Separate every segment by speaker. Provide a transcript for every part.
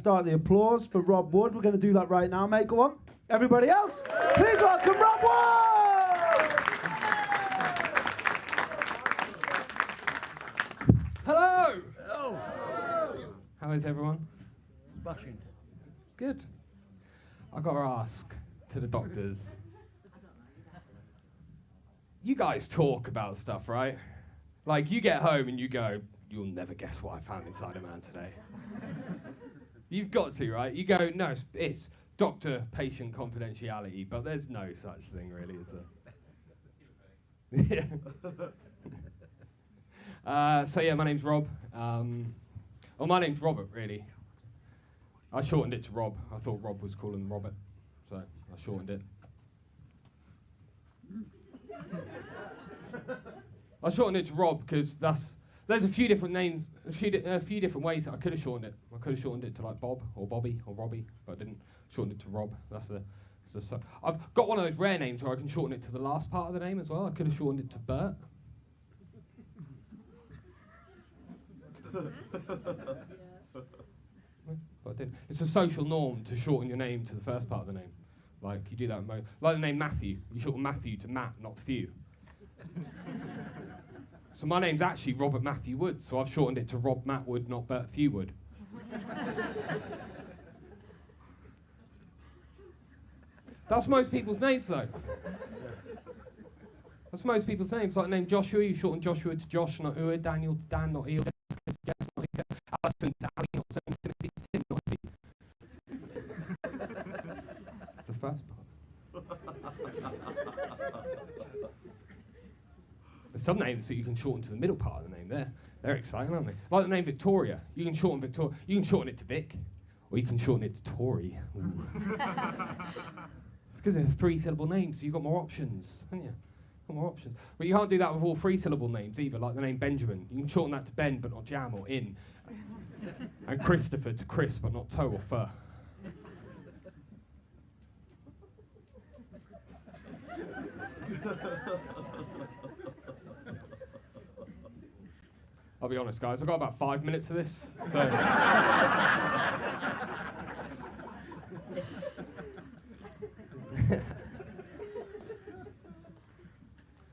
Speaker 1: start the applause for Rob Wood. We're going to do that right now, mate. Go on. Everybody else, please welcome Rob Wood!
Speaker 2: Hello!
Speaker 1: Hello.
Speaker 2: How is everyone?
Speaker 1: Smashing.
Speaker 2: Good. I got to ask to the doctors. You guys talk about stuff, right? Like, you get home and you go, you'll never guess what I found inside a man today. You've got to, right? You go, no, it's doctor-patient confidentiality, but there's no such thing, really, is there? Yeah. My name's Rob. My name's Robert, really. I shortened it to Rob. I thought Rob was cooler than Robert, so I shortened it. I shortened it to Rob because there's a few different names, a few different ways that I could have shortened it. I could have shortened it to like Bob or Bobby or Robbie, but I didn't. Shortened it to Rob. I've got one of those rare names where I can shorten it to the last part of the name as well. I could have shortened it to Bert. But I didn't. It's a social norm to shorten your name to the first part of the name. Like you do that like the name Matthew. You shorten Matthew to Matt, not Thew. So my name's actually Robert Matthew Wood, so I've shortened it to Rob Matt Wood, not Bert Thew Wood. That's most people's names, though. That's most people's names. Like the name Joshua, you shorten Joshua to Josh, not Ua, Daniel to Dan, not Eel, Alison to Ali, not Timothy to Tim, not Lee. That's the first part. There's some names that you can shorten to the middle part of the name. They're exciting, aren't they? Like the name Victoria. You can shorten Victoria. You can shorten it to Vic, or you can shorten it to Tory. It's because they're 3-syllable names, so you've got more options, haven't you? Got more options. But you can't do that with all 3-syllable names either, like the name Benjamin. You can shorten that to Ben, but not Jam or In. And Christopher to Chris, but not Toe or Fur. I'll be honest, guys, I've got about 5 minutes of this, so...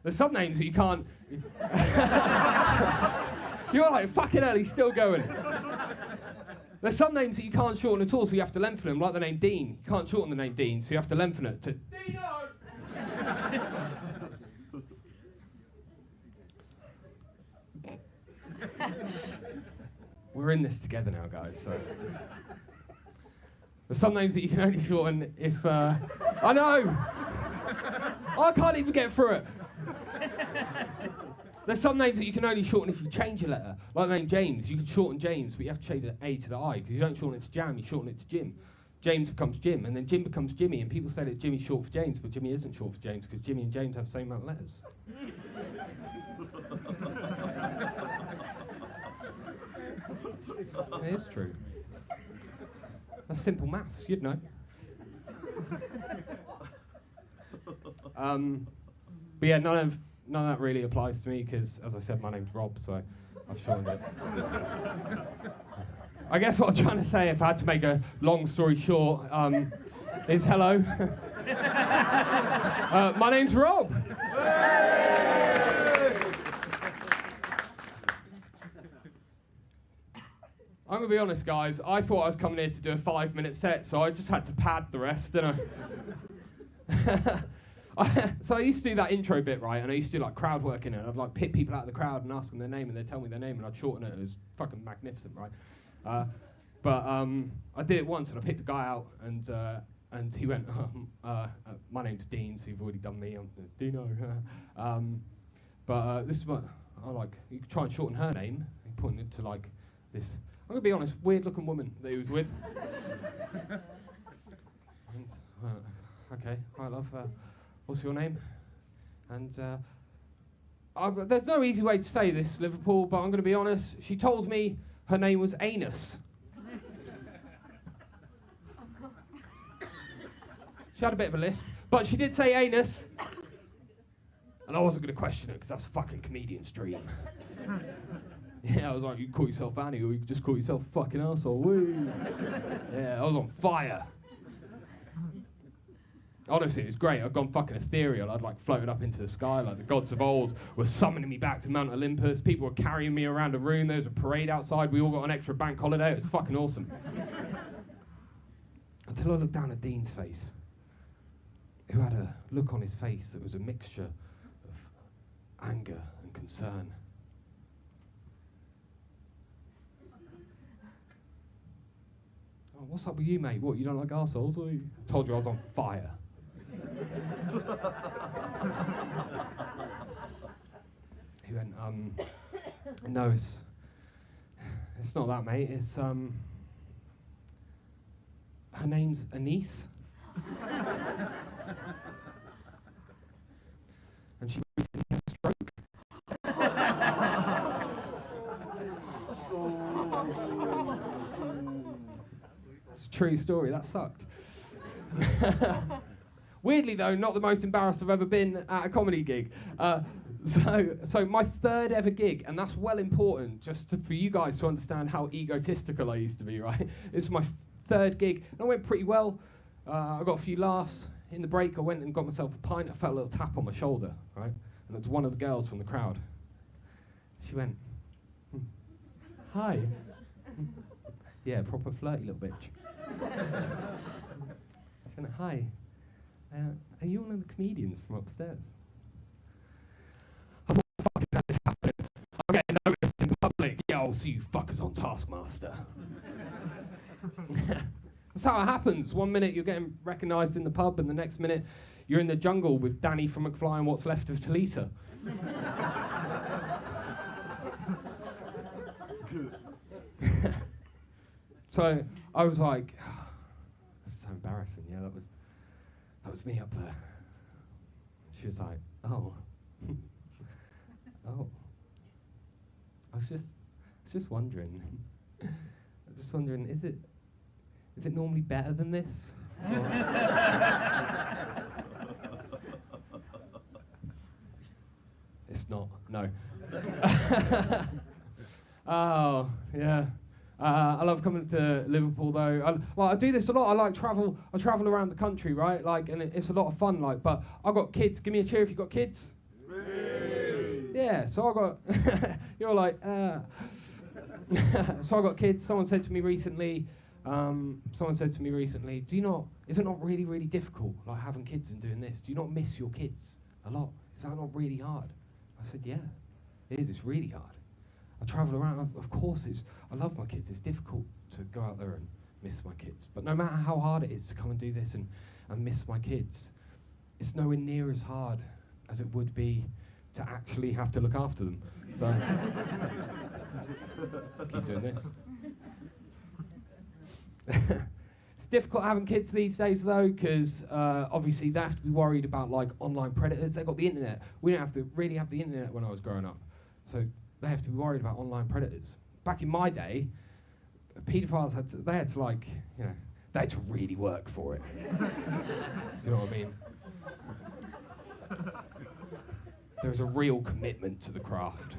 Speaker 2: There's some names that you can't... You're like, fucking hell, he's still going. There's some names that you can't shorten at all, so you have to lengthen them, like the name Dean. You can't shorten the name Dean, so you have to lengthen it to... Dino! We're in this together now, guys, so... There's some names that you can only shorten if... I know! I can't even get through it. There's some names that you can only shorten if you change a letter. Like the name James, you can shorten James, but you have to change the A to the I, because you don't shorten it to Jam, you shorten it to Jim. James becomes Jim, and then Jim becomes Jimmy, and people say that Jimmy's short for James, but Jimmy isn't short for James, because Jimmy and James have the same amount of letters. It is true. That's simple maths, you'd know. But yeah, none of that really applies to me because, as I said, my name's Rob, so I've shortened it. I guess what I'm trying to say, if I had to make a long story short, is hello. My name's Rob. I'm going to be honest, guys. I thought I was coming here to do a 5-minute set, so I just had to pad the rest, didn't I? So I used to do that intro bit, right, and I used to do like crowd work in it. I'd like pick people out of the crowd and ask them their name, and they'd tell me their name, and I'd shorten it. It was fucking magnificent, right? But I did it once, and I picked a guy out, and he went, my name's Dean, so you've already done me. I'm Dino. But this is what I like. You could try and shorten her name. He pointed to like this. I'm gonna be honest, weird-looking woman that he was with. And, okay, hi love. What's your name? And there's no easy way to say this, Liverpool, but I'm going to be honest. She told me her name was Anus. She had a bit of a lisp, but she did say Anus. And I wasn't going to question it, because that's a fucking comedian's dream. Yeah, I was like, you can call yourself Annie, or you can just call yourself a fucking arsehole. Woo. Yeah, I was on fire. Honestly, it was great. I'd gone fucking ethereal. I'd like floated up into the sky like the gods of old were summoning me back to Mount Olympus. People were carrying me around a room. There was a parade outside. We all got an extra bank holiday. It was fucking awesome. Until I looked down at Dean's face, who had a look on his face that was a mixture of anger and concern. Oh, what's up with you, mate? What, you don't like arseholes? Or you? Told you I was on fire. He went, no, it's not that, mate. It's, her name's Anise. And she recently had a stroke. It's a true story, that sucked. Weirdly though, not the most embarrassed I've ever been at a comedy gig. So my third ever gig, and that's well important just for you guys to understand how egotistical I used to be, right? It's my third gig, and it went pretty well. I got a few laughs. In the break, I went and got myself a pint. I felt a little tap on my shoulder, right? And it was one of the girls from the crowd. She went, hi. Yeah, proper flirty little bitch. She went, hi. Are you one of the comedians from upstairs? I thought, fucking that is happening. I'm getting noticed in public. Yeah, I'll see you fuckers on Taskmaster. That's how it happens. 1 minute you're getting recognised in the pub, and the next minute you're in the jungle with Danny from McFly and What's Left of Talisa. So I was like, oh, that's so embarrassing. Yeah, that was me up there. She was like, oh, oh. I was just wondering. Is it normally better than this? It's not, no. Oh, yeah. I love coming to Liverpool though. I do this a lot. I travel around the country, right? Like, and it's a lot of fun. Like, but I've got kids. Give me a cheer if you've got kids. Yeah. So I got. You're like. So I got kids. Someone said to me recently. Do you not? Is it not really, really difficult, like having kids and doing this? Do you not miss your kids a lot? Is that not really hard? I said, yeah, it is. It's really hard. I travel around. Of course, I love my kids. It's difficult to go out there and miss my kids. But no matter how hard it is to come and do this and miss my kids, it's nowhere near as hard as it would be to actually have to look after them. So keep doing this. It's difficult having kids these days though, because obviously they have to be worried about like online predators. They've got the internet. We didn't have to really have the internet when I was growing up, so they have to be worried about online predators. Back in my day, paedophiles had to really work for it. Do you know what I mean? There was a real commitment to the craft.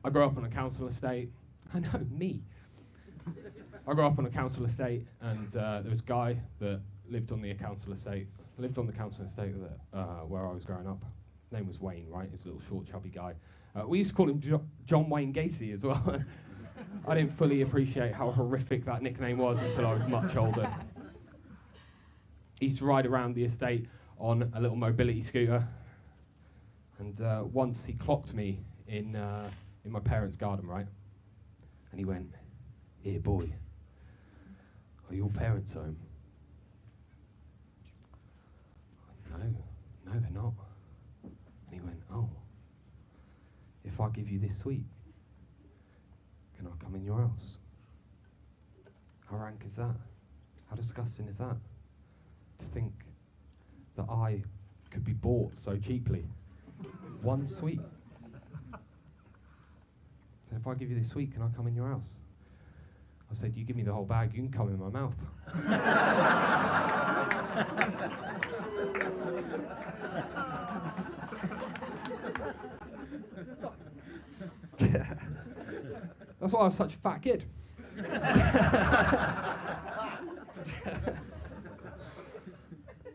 Speaker 2: I grew up on a council estate. I know, me. I grew up on a council estate, and there was a guy that lived on the council estate where I was growing up. His name was Wayne, right? He was a little short, chubby guy. We used to call him John Wayne Gacy as well. I didn't fully appreciate how horrific that nickname was until I was much older. He used to ride around the estate on a little mobility scooter, and once he clocked me in my parents' garden, right? And he went, "Here, boy, are your parents home?" No, they're not. And he went, "Oh, if I give you this sweet, can I come in your house?" How rank is that? How disgusting is that? To think that I could be bought so cheaply. One sweet. So if I give you this sweet, can I come in your house? I said, you give me the whole bag, you can come in my mouth. That's why I was such a fat kid.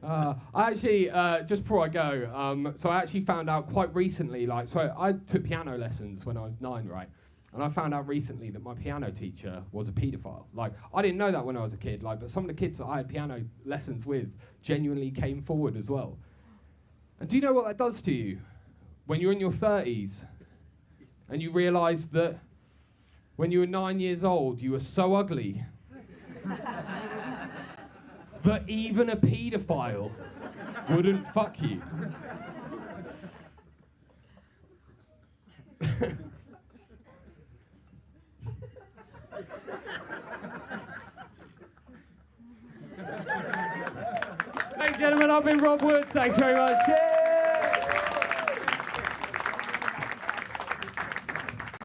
Speaker 2: I actually, just before I go, so I actually found out quite recently, so I took piano lessons when I was 9, right? And I found out recently that my piano teacher was a paedophile. Like, I didn't know that when I was a kid, but some of the kids that I had piano lessons with genuinely came forward as well. And do you know what that does to you? When you're in your 30s, and you realise that when you were 9 years old, you were so ugly that even a paedophile wouldn't fuck you. Ladies and gentlemen, I've been Rob Wood. Thanks very much. Cheers.